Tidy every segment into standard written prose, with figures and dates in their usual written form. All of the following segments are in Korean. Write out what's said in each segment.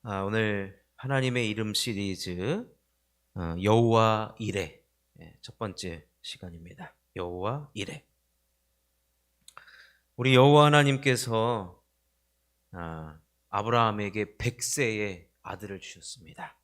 오늘 하나님의 이름 시리즈 여호와 이레 첫 번째 시간입니다. 여호와 이레. 우리 여호와 하나님께서 아브라함에게 100세의 아들을 주셨습니다.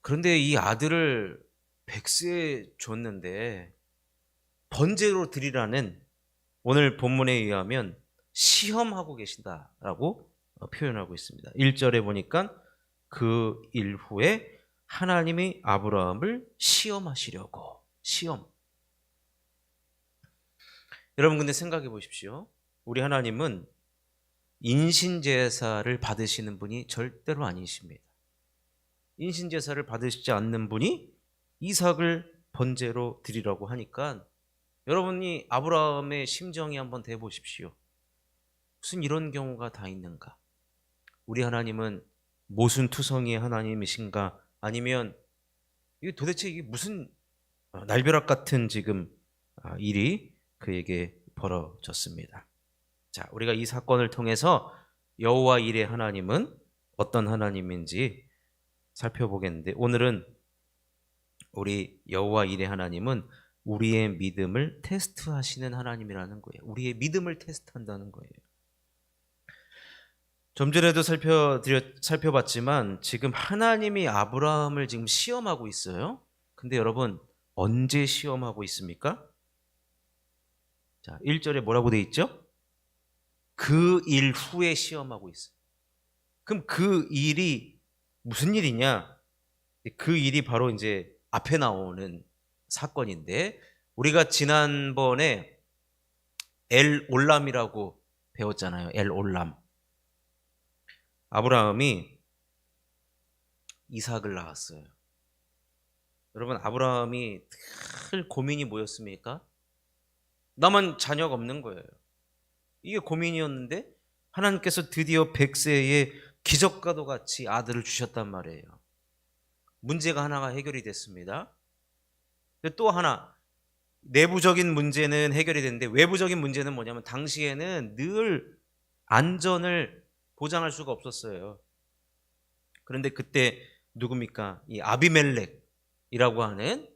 그런데 이 아들을 100세에 줬는데 번제로 드리라는 오늘 본문에 의하면 시험하고 계신다라고 표현하고 있습니다. 1절에 보니까 그 일 후에 하나님이 아브라함을 시험하시려고. 시험. 여러분 근데 생각해 보십시오. 우리 하나님은 인신제사를 받으시는 분이 절대로 아니십니다. 인신제사를 받으시지 않는 분이 이삭을 번제로 드리라고 하니까 여러분이 아브라함의 심정이 한번 대보십시오. 무슨 이런 경우가 다 있는가? 우리 하나님은 모순투성이의 하나님이신가? 아니면 이게 도대체 이게 무슨 날벼락 같은 지금 일이 그에게 벌어졌습니다. 자, 우리가 이 사건을 통해서 여호와 이레 하나님은 어떤 하나님인지 살펴보겠는데, 오늘은 우리 여호와 이레 하나님은 우리의 믿음을 테스트하시는 하나님이라는 거예요. 우리의 믿음을 테스트한다는 거예요. 좀 전에도 살펴봤지만 지금 하나님이 아브라함을 지금 시험하고 있어요. 근데 여러분 언제 시험하고 있습니까? 자, 1절에 뭐라고 돼 있죠? 그 일 후에 시험하고 있어요. 그럼 그 일이 무슨 일이냐? 그 일이 바로 이제 앞에 나오는 사건인데, 우리가 지난번에 엘 올람이라고 배웠잖아요. 엘 올람. 아브라함이 이삭을 낳았어요. 여러분, 아브라함이 늘 고민이 뭐였습니까? 나만 자녀가 없는 거예요. 이게 고민이었는데 하나님께서 드디어 100세에 기적과도 같이 아들을 주셨단 말이에요. 문제가 하나가 해결이 됐습니다. 또 하나, 내부적인 문제는 해결이 됐는데 외부적인 문제는 뭐냐면, 당시에는 늘 안전을 보장할 수가 없었어요. 그런데 그때 누굽니까? 이 아비멜렉이라고 하는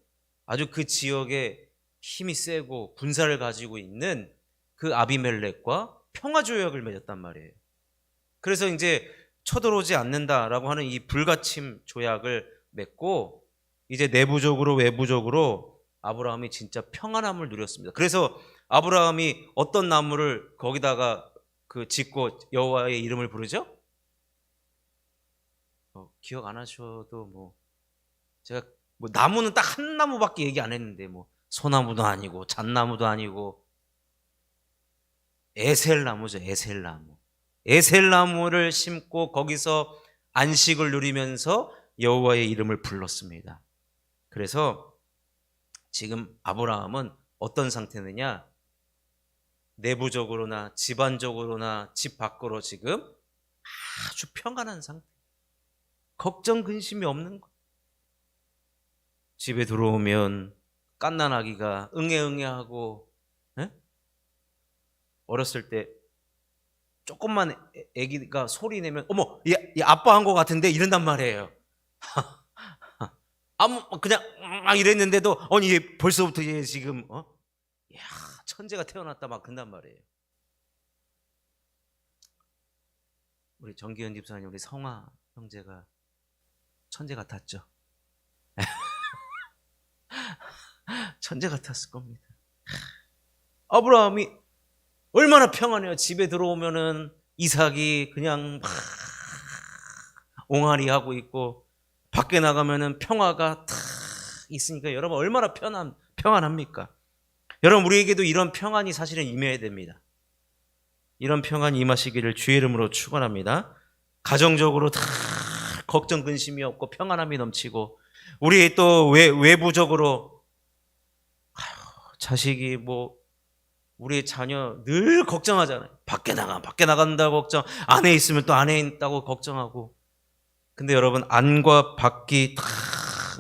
아주 그 지역에 힘이 세고 군사를 가지고 있는 그 아비멜렉과 평화조약을 맺었단 말이에요. 그래서 이제 쳐들어오지 않는다라고 하는 이 불가침 조약을 맺고, 이제 내부적으로 외부적으로 아브라함이 진짜 평안함을 누렸습니다. 그래서 아브라함이 어떤 나무를 거기다가 짓고 여호와의 이름을 부르죠? 기억 안 하셔도 제가 나무는 딱 한 나무밖에 얘기 안 했는데 소나무도 아니고 잣나무도 아니고 에셀나무죠. 에셀나무. 에셀나무를 심고 거기서 안식을 누리면서 여호와의 이름을 불렀습니다. 그래서 지금 아브라함은 어떤 상태느냐? 내부적으로나 집안적으로나 집 밖으로 지금 아주 평안한 상태. 걱정 근심이 없는 거. 집에 들어오면 갓난아기가 응애응애하고, 어렸을 때 조금만 아기가 소리 내면 어머, 얘 아빠 한 거 같은데 이런단 말이에요. 그냥 이랬는데도 아니 얘 벌써부터 얘 지금 야, 천재가 태어났다 막 그런단 말이에요. 우리 정기현 집사님, 우리 성화 형제가 천재 같았죠. 천재 같았을 겁니다. 아브라함이 얼마나 평안해요. 집에 들어오면은 이삭이 그냥 막 옹알이 하고 있고, 밖에 나가면은 평화가 탁 있으니까 여러분 얼마나 평안합니까? 여러분, 우리에게도 이런 평안이 사실은 임해야 됩니다. 이런 평안이 임하시기를 주의 이름으로 축원합니다. 가정적으로 다 걱정 근심이 없고 평안함이 넘치고, 우리 또 외부적으로 자식이 우리 자녀 늘 걱정하잖아요. 밖에 나간다고 걱정, 안에 있으면 또 안에 있다고 걱정하고. 근데 여러분, 안과 밖이 다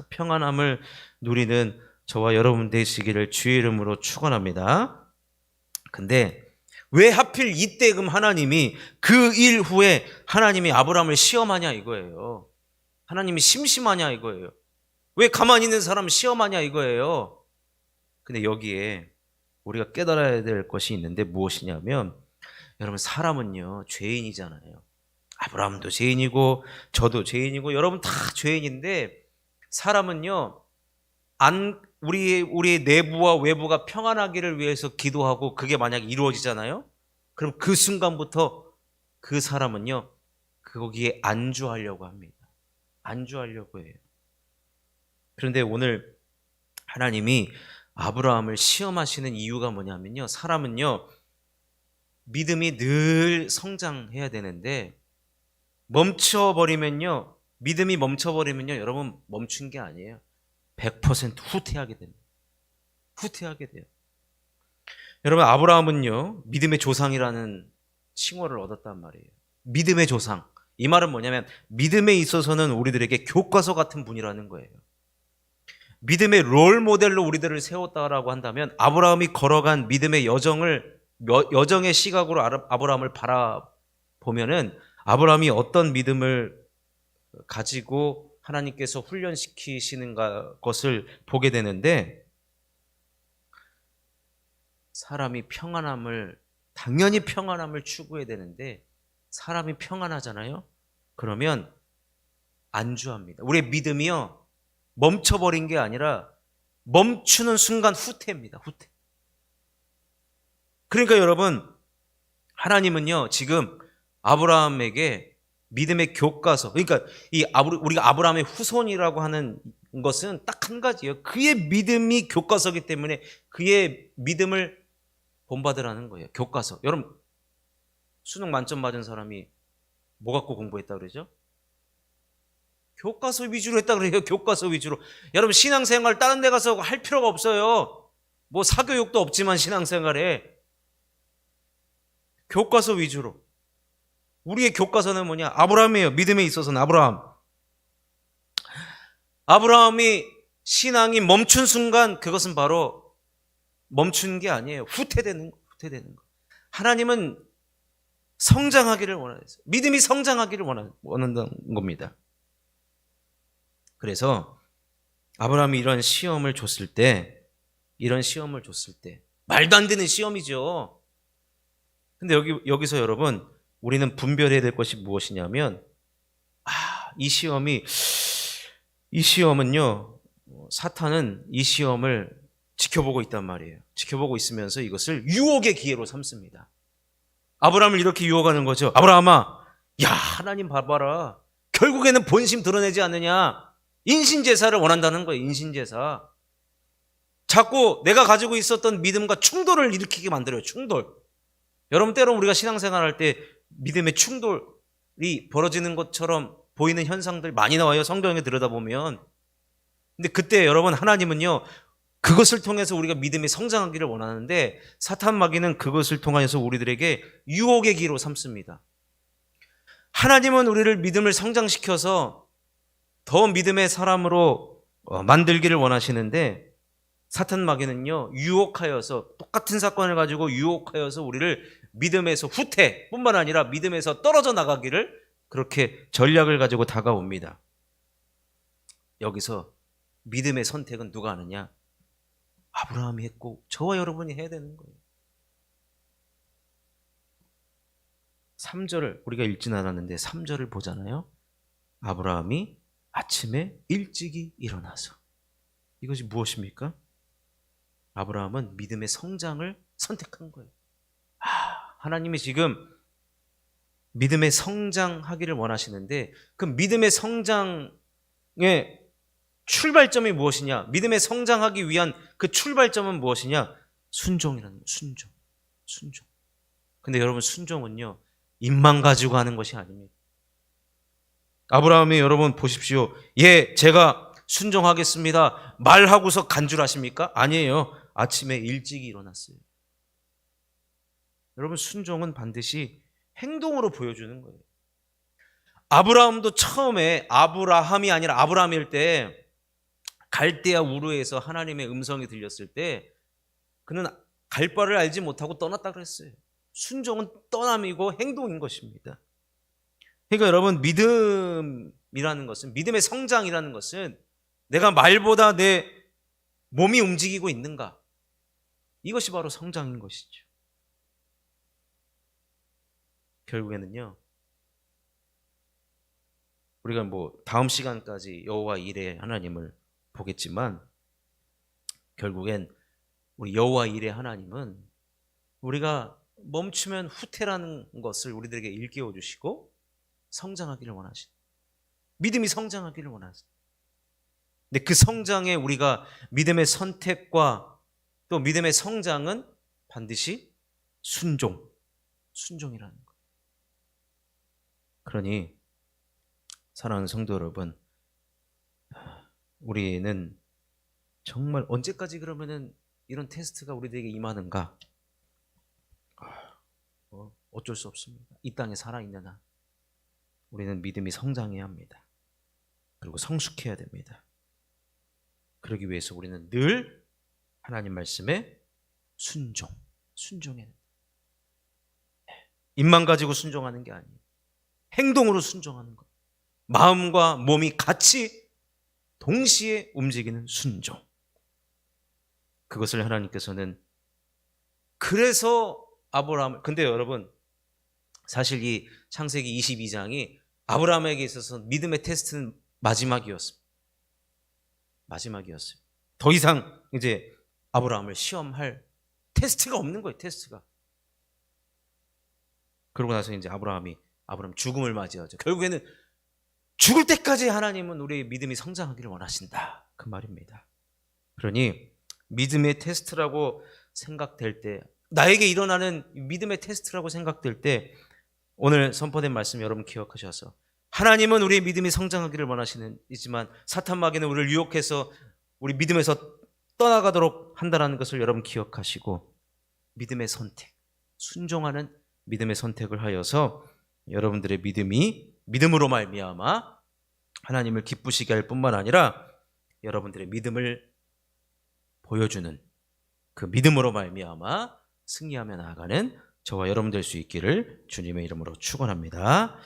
평안함을 누리는 저와 여러분 되시기를 주의 이름으로 축원합니다. 근데 왜 하필 이때금 하나님이 그 일 후에 하나님이 아브라함을 시험하냐 이거예요. 하나님이 심심하냐 이거예요. 왜 가만히 있는 사람을 시험하냐 이거예요. 근데 여기에 우리가 깨달아야 될 것이 있는데 무엇이냐면, 여러분 사람은요 죄인이잖아요. 아브라함도 죄인이고 저도 죄인이고 여러분 다 죄인인데, 사람은요 우리의 내부와 외부가 평안하기를 위해서 기도하고 그게 만약에 이루어지잖아요. 그럼 그 순간부터 그 사람은요 거기에 안주하려고 합니다. 안주하려고 해요. 그런데 오늘 하나님이 아브라함을 시험하시는 이유가 뭐냐면요, 사람은요 믿음이 늘 성장해야 되는데 멈춰버리면요, 믿음이 멈춰버리면요 여러분 멈춘 게 아니에요. 100% 후퇴하게 됩니다. 후퇴하게 돼요. 여러분 아브라함은요 믿음의 조상이라는 칭호를 얻었단 말이에요. 믿음의 조상. 이 말은 뭐냐면 믿음에 있어서는 우리들에게 교과서 같은 분이라는 거예요. 믿음의 롤 모델로 우리들을 세웠다라고 한다면, 아브라함이 걸어간 믿음의 여정의 시각으로 아브라함을 바라보면은 아브라함이 어떤 믿음을 가지고 하나님께서 훈련시키시는 것을 보게 되는데, 사람이 당연히 평안함을 추구해야 되는데, 사람이 평안하잖아요. 그러면 안주합니다. 우리의 믿음이요 멈춰버린 게 아니라 멈추는 순간 후퇴입니다. 후퇴. 그러니까 여러분, 하나님은요 지금 아브라함에게 믿음의 교과서, 그러니까 우리가 아브라함의 후손이라고 하는 것은 딱 한 가지예요. 그의 믿음이 교과서이기 때문에 그의 믿음을 본받으라는 거예요. 교과서. 여러분 수능 만점 맞은 사람이 뭐 갖고 공부했다 그러죠? 교과서 위주로 했다 그래요. 교과서 위주로. 여러분 신앙생활 다른 데 가서 할 필요가 없어요. 뭐 사교육도 없지만 신앙생활에 교과서 위주로. 우리의 교과서는 뭐냐? 아브라함이에요. 믿음에 있어서는 아브라함이 신앙이 멈춘 순간 그것은 바로 멈춘 게 아니에요. 후퇴되는 거. 하나님은 성장하기를 원하세요. 믿음이 성장하기를 원한다는 겁니다. 그래서 아브라함이 이런 시험을 줬을 때 말도 안 되는 시험이죠. 근데 여기서 여러분 우리는 분별해야 될 것이 무엇이냐면, 이 시험은요 사탄은 이 시험을 지켜보고 있단 말이에요. 지켜보고 있으면서 이것을 유혹의 기회로 삼습니다. 아브라함을 이렇게 유혹하는 거죠. 아브라함아, 야 하나님 봐봐라, 결국에는 본심 드러내지 않느냐. 인신제사를 원한다는 거예요. 인신제사. 자꾸 내가 가지고 있었던 믿음과 충돌을 일으키게 만들어요. 충돌. 여러분 때로는 우리가 신앙생활 할 때 믿음의 충돌이 벌어지는 것처럼 보이는 현상들 많이 나와요. 성경에 들여다보면. 근데 그때 여러분 하나님은요 그것을 통해서 우리가 믿음이 성장하기를 원하는데, 사탄 마귀는 그것을 통해서 우리들에게 유혹의 기로 삼습니다. 하나님은 우리를 믿음을 성장시켜서 더 믿음의 사람으로 만들기를 원하시는데, 사탄 마귀는요 유혹하여서, 똑같은 사건을 가지고 유혹하여서 우리를 믿음에서 후퇴뿐만 아니라 믿음에서 떨어져 나가기를 그렇게 전략을 가지고 다가옵니다. 여기서 믿음의 선택은 누가 하느냐? 아브라함이 했고 저와 여러분이 해야 되는 거예요. 3절을 우리가 읽진 않았는데 3절을 보잖아요. 아브라함이 아침에 일찍이 일어나서. 이것이 무엇입니까? 아브라함은 믿음의 성장을 선택한 거예요. 하나님이 지금 믿음의 성장하기를 원하시는데, 그 믿음의 성장의 출발점이 무엇이냐? 믿음의 성장하기 위한 그 출발점은 무엇이냐? 순종이라는 거예요. 순종. 근데 여러분 순종은요 입만 가지고 하는 것이 아닙니다. 아브라함이 여러분 보십시오. 예, 제가 순종하겠습니다 말하고서 간주하십니까? 아니에요. 아침에 일찍 일어났어요. 여러분 순종은 반드시 행동으로 보여주는 거예요. 아브라함도 처음에 아브라함이 아니라 아브라함일 때 갈대아 우르에서 하나님의 음성이 들렸을 때 그는 갈 바를 알지 못하고 떠났다 그랬어요. 순종은 떠남이고 행동인 것입니다. 그러니까 여러분, 믿음이라는 것은, 믿음의 성장이라는 것은 내가 말보다 내 몸이 움직이고 있는가, 이것이 바로 성장인 것이죠. 결국에는요, 우리가 다음 시간까지 여호와 일의 하나님을 보겠지만, 결국엔 우리 여호와 일의 하나님은 우리가 멈추면 후퇴라는 것을 우리들에게 일깨워 주시고 성장하기를 원하시는, 믿음이 성장하기를 원하시는. 근데 그 성장에 우리가 믿음의 선택과 또 믿음의 성장은 반드시 순종이라는 것. 그러니 사랑하는 성도 여러분, 우리는 정말 언제까지 그러면은 이런 테스트가 우리들에게 임하는가? 어쩔 수 없습니다. 이 땅에 살아있는 한 우리는 믿음이 성장해야 합니다. 그리고 성숙해야 됩니다. 그러기 위해서 우리는 늘 하나님 말씀에 순종해야 됩니다. 입만 가지고 순종하는 게 아니에요. 행동으로 순종하는 것. 마음과 몸이 같이 동시에 움직이는 순종. 그것을 하나님께서는, 그래서 아브라함, 근데 여러분, 사실 이 창세기 22장이 아브라함에게 있어서 믿음의 테스트는 마지막이었어요. 더 이상 이제 아브라함을 시험할 테스트가 없는 거예요. 테스트가. 그러고 나서 이제 아브라함 죽음을 맞이하죠. 결국에는 죽을 때까지 하나님은 우리의 믿음이 성장하기를 원하신다, 그 말입니다. 그러니 믿음의 테스트라고 생각될 때, 나에게 일어나는 믿음의 테스트라고 생각될 때, 오늘 선포된 말씀 여러분 기억하셔서, 하나님은 우리의 믿음이 성장하기를 원하시지만 사탄 마귀는 우리를 유혹해서 우리 믿음에서 떠나가도록 한다는 것을 여러분 기억하시고, 믿음의 선택, 순종하는 믿음의 선택을 하여서 여러분들의 믿음으로 말미암아 하나님을 기쁘시게 할 뿐만 아니라 여러분들의 믿음을 보여주는 그 믿음으로 말미암아 승리하며 나아가는 저와 여러분 될 수 있기를 주님의 이름으로 축원합니다.